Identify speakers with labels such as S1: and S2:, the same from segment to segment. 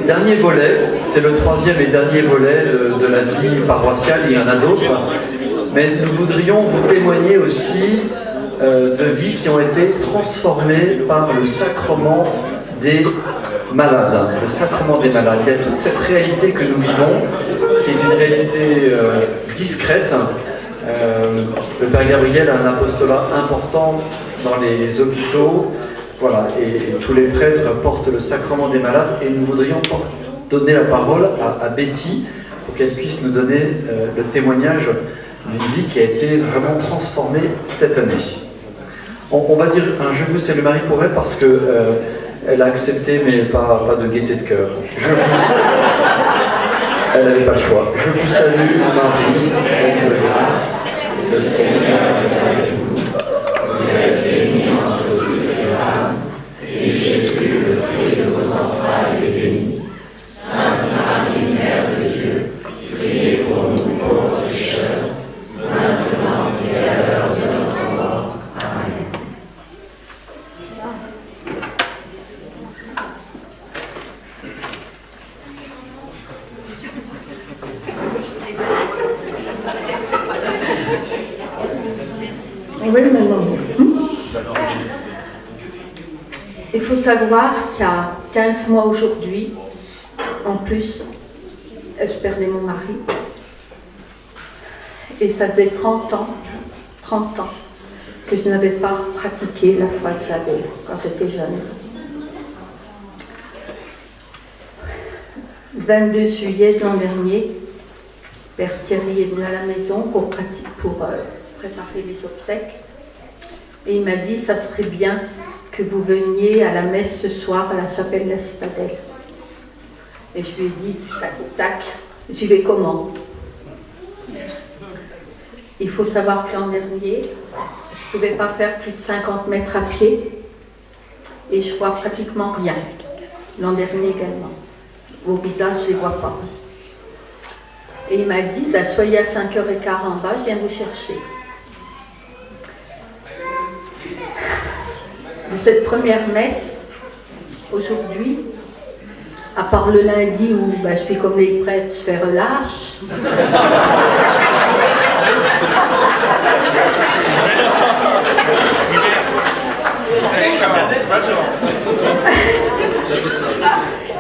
S1: dernier volet, c'est le troisième et dernier volet de la vie paroissiale, il y en a d'autres, mais nous voudrions vous témoigner aussi de vies qui ont été transformées par le sacrement des malades. Le sacrement des malades. Il y a toute cette réalité que nous vivons, qui est une réalité discrète. Le Père Gabriel a un apostolat important dans les hôpitaux. Voilà, et tous les prêtres portent le sacrement des malades, et nous voudrions donner la parole à Betty pour qu'elle puisse nous donner le témoignage d'une vie qui a été vraiment transformée cette année. On va dire un Je vous salue Marie pour elle parce que elle a accepté, mais pas de gaieté de cœur. Elle n'avait pas le choix. Je vous salue Marie, pleine de grâce, le Seigneur est avec vous. Vous êtes bénie entre toutes les femmes, et Jésus, le fruit de vos entrailles, est béni. Sainte Marie, Mère de Dieu, priez pour nous pauvres pécheurs, maintenant et à l'heure de notre mort. Amen.
S2: Oui, maman. Il faut savoir qu'il y a 15 mois aujourd'hui, en plus, je perdais mon mari. Et ça faisait 30 ans que je n'avais pas pratiqué la foi de j'avais quand j'étais jeune. Le 22 juillet de l'an dernier, Père Thierry est venu à la maison pour préparer les obsèques. Et il m'a dit, ça serait bien que vous veniez à la messe ce soir à la chapelle de la Citadelle. Et je lui ai dit, tac, tac, j'y vais comment? Il faut savoir que l'an dernier, je ne pouvais pas faire plus de 50 mètres à pied et je vois pratiquement rien. L'an dernier également. Vos visages, je ne les vois pas. Et il m'a dit, soyez à 5h15 en bas, je viens vous chercher. De cette première messe, aujourd'hui, à part le lundi où je fais comme les prêtres, je fais relâche.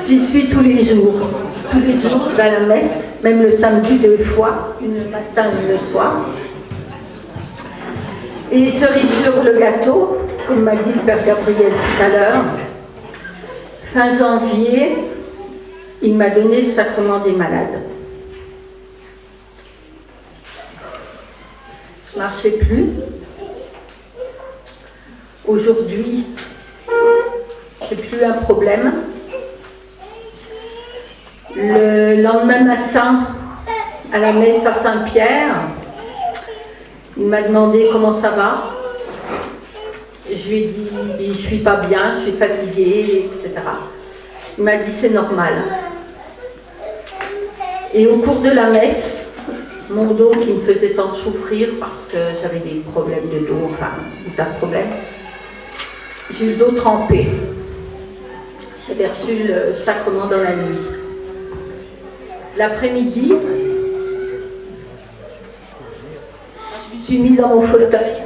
S2: J'y suis tous les jours. Tous les jours, je vais à la messe, même le samedi 2 fois, une le matin, une le soir. Et cerise sur le gâteau, comme m'a dit le Père Gabriel tout à l'heure, fin janvier, il m'a donné le sacrement des malades. Je ne marchais plus. Aujourd'hui, c'est plus un problème. Le lendemain matin, à la messe à Saint-Pierre, il m'a demandé comment ça va. Je lui ai dit, je ne suis pas bien, je suis fatiguée, etc. Il m'a dit, c'est normal. Et au cours de la messe, mon dos qui me faisait tant souffrir parce que j'avais des problèmes de dos, enfin, des tas de problèmes, j'ai eu le dos trempé. J'avais reçu le sacrement dans la nuit. L'après-midi, je me suis mis dans mon fauteuil.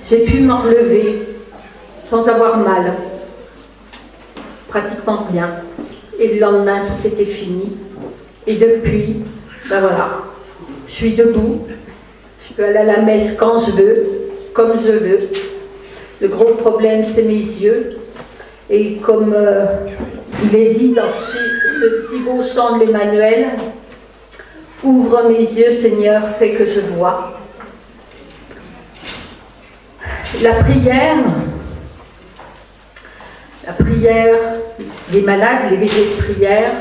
S2: J'ai pu m'en relever sans avoir mal, pratiquement rien. Et le lendemain, tout était fini. Et depuis, voilà, je suis debout. Je peux aller à la messe quand je veux, comme je veux. Le gros problème, c'est mes yeux. Et comme il est dit dans ce si beau chant de l'Emmanuel, « Ouvre mes yeux, Seigneur, fais que je vois ». La prière des malades, les veillées de prière,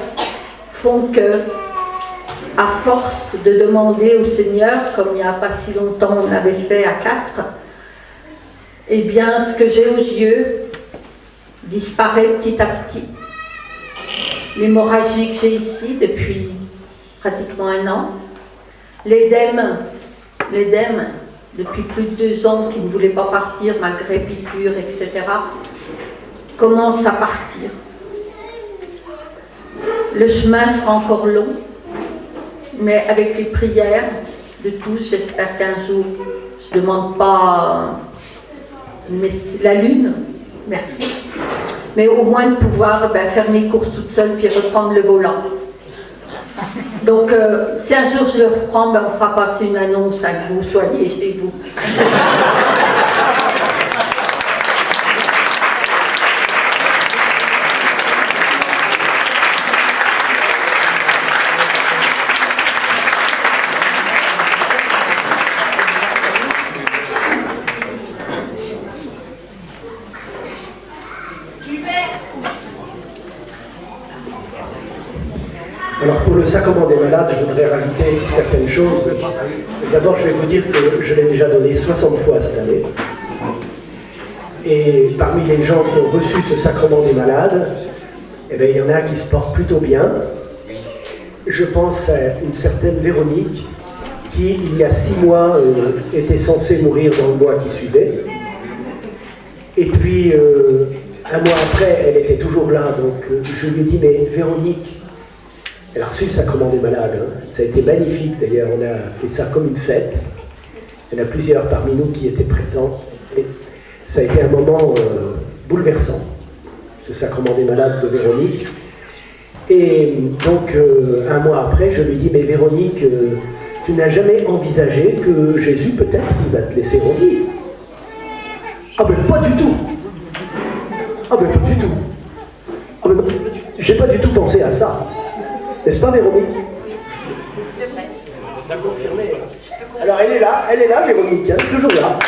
S2: font que, à force de demander au Seigneur, comme il n'y a pas si longtemps on l'avait fait à 4, eh bien, ce que j'ai aux yeux disparaît petit à petit. L'hémorragie que j'ai ici depuis pratiquement 1 an, l'édème depuis plus de 2 ans qui ne voulait pas partir malgré piqûres, etc., commence à partir. Le chemin sera encore long, mais avec les prières de tous, j'espère qu'un jour, je ne demande pas la lune, merci, mais au moins de pouvoir faire mes courses toute seule puis reprendre le volant. Donc, si un jour je le reprends, on fera passer une annonce à que vous soyez chez vous.
S3: Alors pour le sacrement des malades, je voudrais rajouter certaines choses. D'abord, je vais vous dire que je l'ai déjà donné 60 fois cette année. Et parmi les gens qui ont reçu ce sacrement des malades, eh bien, il y en a qui se portent plutôt bien. Je pense à une certaine Véronique qui, il y a 6 mois, était censée mourir dans le mois qui suivait. Et puis, un mois après, elle était toujours là. Donc je lui ai dit, mais Véronique, elle a reçu le sacrement des malades, hein. Ça a été magnifique d'ailleurs, on a fait ça comme une fête. Il y en a plusieurs parmi nous qui étaient présents. Et ça a été un moment bouleversant, ce sacrement des malades de Véronique. Et donc, un mois après, je lui dis, mais Véronique, tu n'as jamais envisagé que Jésus, peut-être, il va te laisser revivre? Ah ben pas du tout. Ah ben pas du tout. Ah ben, j'ai pas du tout pensé à ça. N'est-ce pas, Véronique?
S4: C'est vrai.
S3: Je la confirmer. Alors, elle est là, Véronique, hein, toujours là.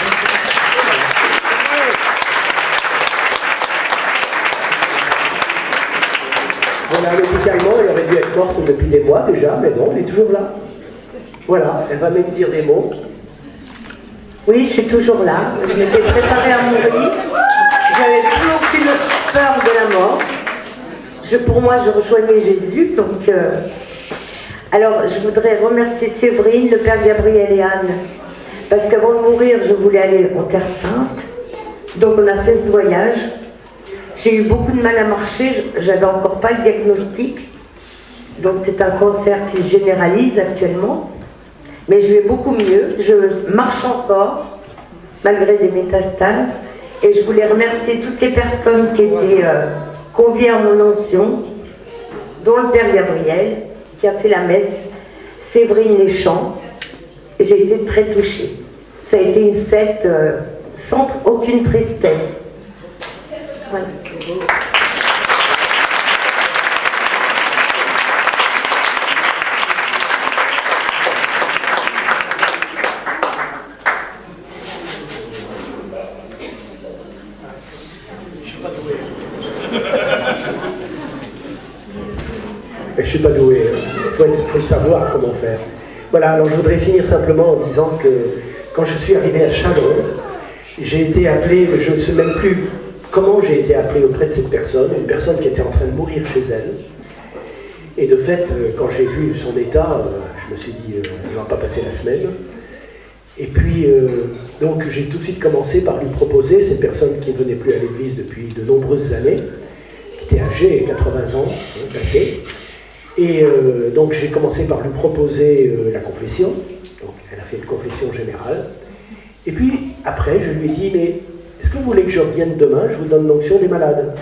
S3: Voilà, médicalement, elle aurait dû être morte depuis des mois déjà, mais non, elle est toujours là. Voilà, elle va même dire des mots.
S5: Oui, je suis toujours là. Je m'étais préparée à mourir. J'avais plus aucune peur de la mort. Pour moi, je rejoignais Jésus. Donc, alors, je voudrais remercier Séverine, le Père Gabriel et Anne, parce qu'avant de mourir, je voulais aller en Terre Sainte. Donc, on a fait ce voyage. J'ai eu beaucoup de mal à marcher. J'avais encore pas le diagnostic. Donc, c'est un cancer qui se généralise actuellement. Mais je vais beaucoup mieux. Je marche encore, malgré des métastases. Et je voulais remercier toutes les personnes qui étaient conviées à mon onction, dont le Père Gabriel, qui a fait la messe, Séverine Leschamps. Et j'ai été très touchée. Ça a été une fête sans aucune tristesse. Voilà.
S3: Je ne suis pas doué, il faut savoir comment faire. Voilà, alors je voudrais finir simplement en disant que quand je suis arrivé à Châlons, j'ai été appelé, je ne sais même plus comment j'ai été appelé auprès de cette personne, une personne qui était en train de mourir chez elle. Et de fait, quand j'ai vu son état, je me suis dit, il ne va pas passer la semaine. Et puis, donc j'ai tout de suite commencé par lui proposer, cette personne qui ne venait plus à l'église depuis de nombreuses années, qui était âgée, 80 ans, passée. Et donc j'ai commencé par lui proposer la confession. Donc elle a fait une confession générale. Et puis après, je lui ai dit, mais est-ce que vous voulez que je revienne demain? Je vous donne l'onction des malades.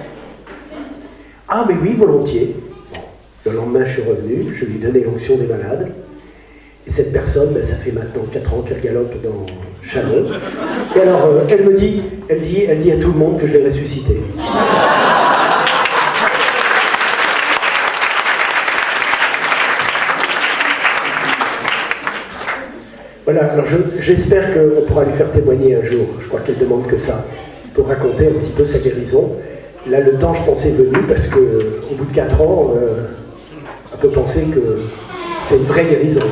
S3: Ah, mais oui, volontiers. Bon. Le lendemain, je suis revenu, je lui ai donné l'onction des malades. Et cette personne, ça fait maintenant 4 ans qu'elle galope dans Châlons. Et alors, elle dit à tout le monde que je l'ai ressuscité. Voilà, alors j'espère qu'on pourra lui faire témoigner un jour. Je crois qu'elle demande que ça, pour raconter un petit peu sa guérison. Là, le temps, je pensais, est venu, parce qu'au bout de 4 ans, on peut penser que c'est une vraie guérison.